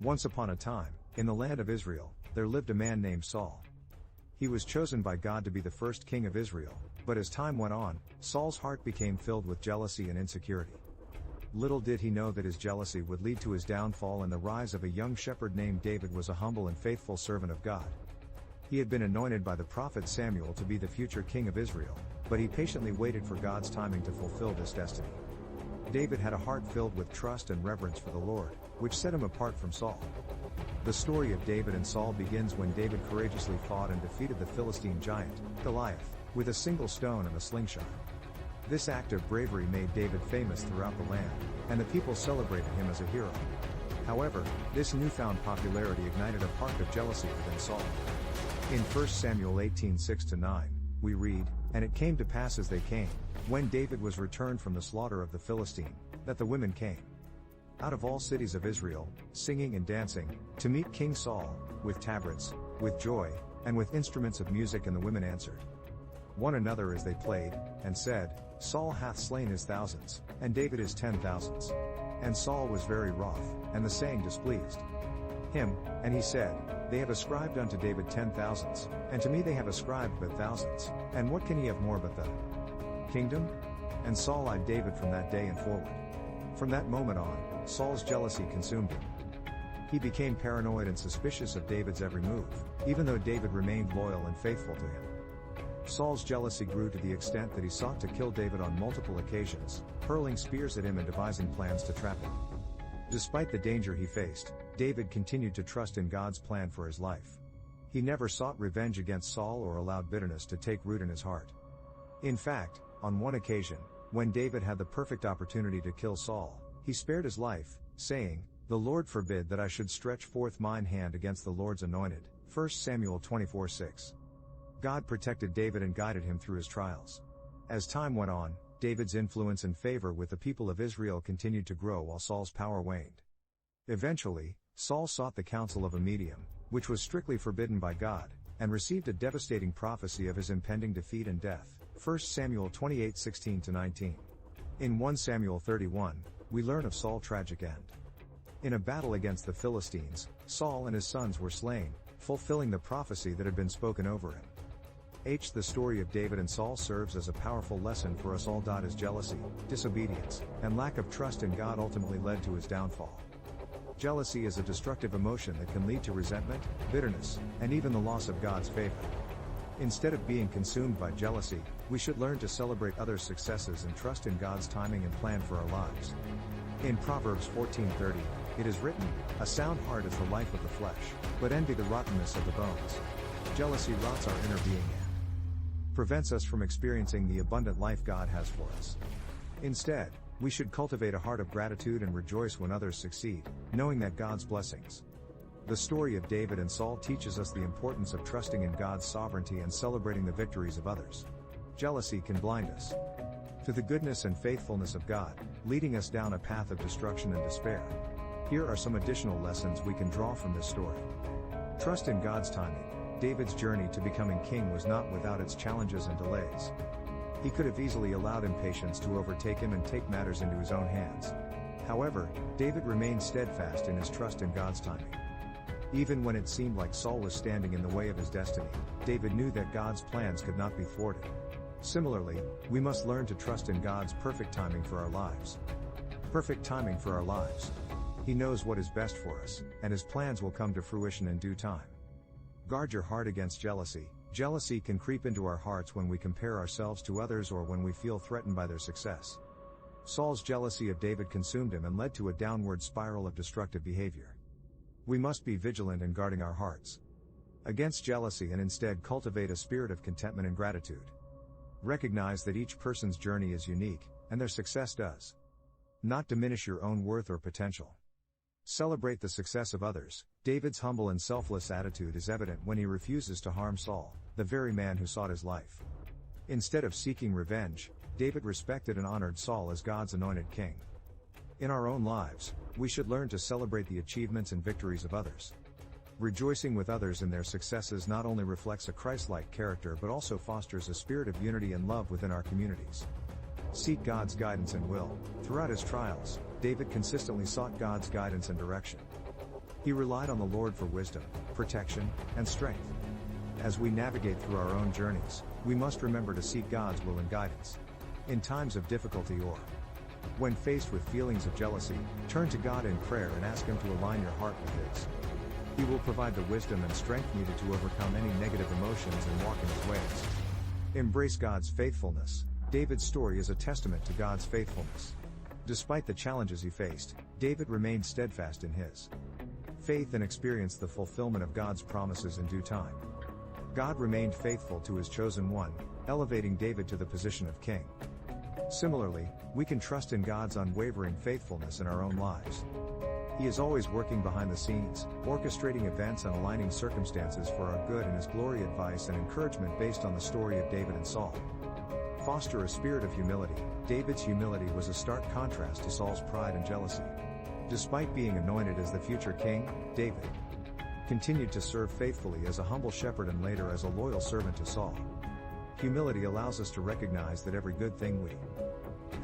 Once upon a time, in the land of Israel, there lived a man named Saul. He was chosen by God to be the first king of Israel, but as time went on, Saul's heart became filled with jealousy and insecurity. Little did he know that his jealousy would lead to his downfall, and the rise of a young shepherd named David was a humble and faithful servant of God. He had been anointed by the prophet Samuel to be the future king of Israel, but he patiently waited for God's timing to fulfill this destiny. David had a heart filled with trust and reverence for the Lord, which set him apart from Saul. The story of David and Saul begins when David courageously fought and defeated the Philistine giant, Goliath, with a single stone and a slingshot. This act of bravery made David famous throughout the land, and the people celebrated him as a hero. However, this newfound popularity ignited a spark of jealousy within Saul. In 1 Samuel 18:6-9, we read, "And it came to pass as they came, when David was returned from the slaughter of the Philistine, that the women came out of all cities of Israel, singing and dancing, to meet King Saul, with tabrets, with joy, and with instruments of music. And the women answered one another as they played, and said, Saul hath slain his thousands, and David his 10,000s. And Saul was very wroth, and the saying displeased him, and he said, They have ascribed unto David 10,000s, and to me they have ascribed but thousands, and what can he have more but the kingdom? And Saul eyed David from that day and forward. From that moment on, Saul's jealousy consumed him. He became paranoid and suspicious of David's every move, even though David remained loyal and faithful to him. Saul's jealousy grew to the extent that he sought to kill David on multiple occasions, hurling spears at him and devising plans to trap him. Despite the danger he faced, David continued to trust in God's plan for his life. He never sought revenge against Saul or allowed bitterness to take root in his heart. In fact, on one occasion, when David had the perfect opportunity to kill Saul, he spared his life, saying, The Lord forbid that I should stretch forth mine hand against the Lord's anointed. 1 Samuel 24:6. God protected David and guided him through his trials. As time went on, David's influence and favor with the people of Israel continued to grow while Saul's power waned. Eventually, Saul sought the counsel of a medium, which was strictly forbidden by God, and received a devastating prophecy of his impending defeat and death. 1 Samuel 28:16-19. In 1 Samuel 31, we learn of Saul's tragic end. In a battle against the Philistines, Saul and his sons were slain, fulfilling the prophecy that had been spoken over him. The story of David and Saul serves as a powerful lesson for us all. His jealousy, disobedience, and lack of trust in God ultimately led to his downfall. Jealousy is a destructive emotion that can lead to resentment, bitterness, and even the loss of God's favor. Instead of being consumed by jealousy, we should learn to celebrate others' successes and trust in God's timing and plan for our lives. In Proverbs 14:30, it is written, A sound heart is the life of the flesh, but envy the rottenness of the bones. Jealousy rots our inner being and prevents us from experiencing the abundant life God has for us. Instead, we should cultivate a heart of gratitude and rejoice when others succeed, knowing that God's blessings. The story of David and Saul teaches us the importance of trusting in God's sovereignty and celebrating the victories of others. Jealousy can blind us to the goodness and faithfulness of God, leading us down a path of destruction and despair. Here are some additional lessons we can draw from this story. Trust in God's timing. David's journey to becoming king was not without its challenges and delays. He could have easily allowed impatience to overtake him and take matters into his own hands. However, David remained steadfast in his trust in God's timing. Even when it seemed like Saul was standing in the way of his destiny, David knew that God's plans could not be thwarted. Similarly, we must learn to trust in God's perfect timing for our lives. Perfect timing for our lives. He knows what is best for us, and his plans will come to fruition in due time. Guard your heart against jealousy. Jealousy can creep into our hearts when we compare ourselves to others or when we feel threatened by their success. Saul's jealousy of David consumed him and led to a downward spiral of destructive behavior. We must be vigilant in guarding our hearts against jealousy and instead cultivate a spirit of contentment and gratitude. Recognize that each person's journey is unique, and their success does not diminish your own worth or potential. Celebrate the success of others. David's humble and selfless attitude is evident when he refuses to harm Saul, the very man who sought his life. Instead of seeking revenge, David respected and honored Saul as God's anointed king. In our own lives, we should learn to celebrate the achievements and victories of others. Rejoicing with others in their successes not only reflects a Christ-like character but also fosters a spirit of unity and love within our communities. Seek God's guidance and will. Throughout his trials, David consistently sought God's guidance and direction. He relied on the Lord for wisdom, protection, and strength. As we navigate through our own journeys, we must remember to seek God's will and guidance. In times of difficulty or when faced with feelings of jealousy, turn to God in prayer and ask Him to align your heart with His. He will provide the wisdom and strength needed to overcome any negative emotions and walk in His ways. Embrace God's faithfulness. David's story is a testament to God's faithfulness. Despite the challenges he faced, David remained steadfast in his faith and experienced the fulfillment of God's promises in due time. God remained faithful to His chosen one, elevating David to the position of king. Similarly, we can trust in God's unwavering faithfulness in our own lives. He is always working behind the scenes, orchestrating events and aligning circumstances for our good, and His glory. Advice and encouragement based on the story of David and Saul. Foster a spirit of humility. David's humility was a stark contrast to Saul's pride and jealousy. Despite being anointed as the future king, David continued to serve faithfully as a humble shepherd and later as a loyal servant to Saul. Humility allows us to recognize that every good thing we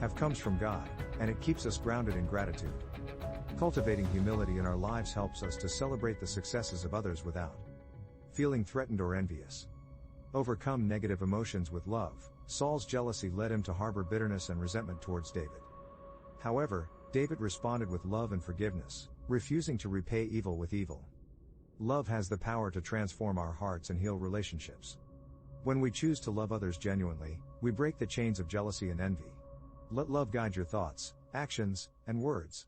have comes from God, and it keeps us grounded in gratitude. Cultivating humility in our lives helps us to celebrate the successes of others without feeling threatened or envious. Overcome negative emotions with love. Saul's jealousy led him to harbor bitterness and resentment towards David. However, David responded with love and forgiveness, refusing to repay evil with evil. Love has the power to transform our hearts and heal relationships. When we choose to love others genuinely, we break the chains of jealousy and envy. Let love guide your thoughts, actions, and words.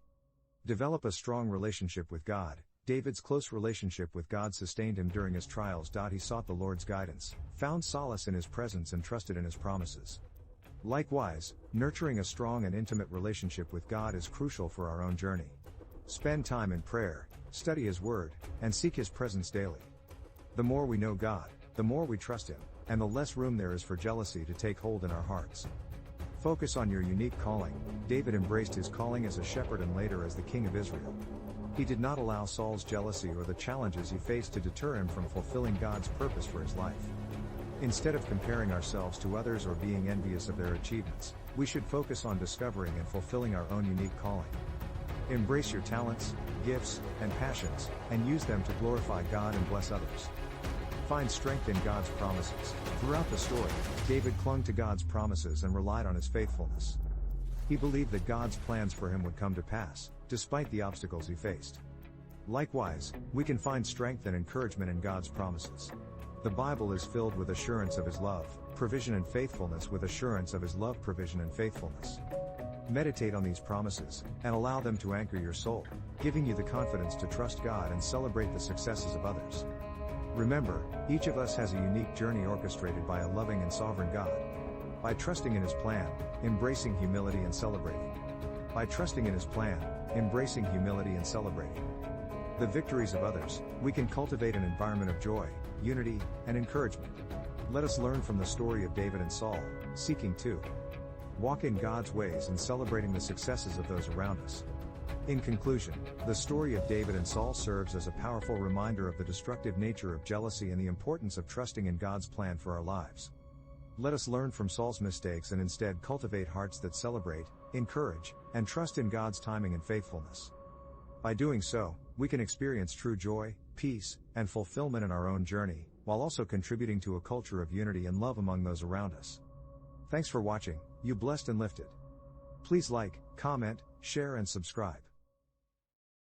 Develop a strong relationship with God. David's close relationship with God sustained him during his trials. He sought the Lord's guidance, found solace in His presence, and trusted in His promises. Likewise, nurturing a strong and intimate relationship with God is crucial for our own journey. Spend time in prayer, study His Word, and seek His presence daily. The more we know God, the more we trust Him, and the less room there is for jealousy to take hold in our hearts. Focus on your unique calling. David embraced his calling as a shepherd and later as the king of Israel. He did not allow Saul's jealousy or the challenges he faced to deter him from fulfilling God's purpose for his life. Instead of comparing ourselves to others or being envious of their achievements, we should focus on discovering and fulfilling our own unique calling. Embrace your talents, gifts, and passions, and use them to glorify God and bless others. Find strength in God's promises. Throughout the story, David clung to God's promises and relied on His faithfulness. He believed that God's plans for him would come to pass, despite the obstacles he faced. Likewise, we can find strength and encouragement in God's promises. The Bible is filled with assurance of His love, provision and faithfulness, with assurance of His love, provision and faithfulness. Meditate on these promises, and allow them to anchor your soul, giving you the confidence to trust God and celebrate the successes of others. Remember, each of us has a unique journey orchestrated by a loving and sovereign God. By trusting in His plan, embracing humility and celebrating. By trusting in His plan, embracing humility and celebrating the victories of others, we can cultivate an environment of joy, unity, and encouragement. Let us learn from the story of David and Saul, seeking to walk in God's ways and celebrating the successes of those around us. In conclusion, the story of David and Saul serves as a powerful reminder of the destructive nature of jealousy and the importance of trusting in God's plan for our lives. Let us learn from Saul's mistakes and instead cultivate hearts that celebrate, encourage, and trust in God's timing and faithfulness. By doing so, we can experience true joy, peace, and fulfillment in our own journey, while also contributing to a culture of unity and love among those around us. Thanks for watching. You blessed and lifted. Please like, comment, share and subscribe.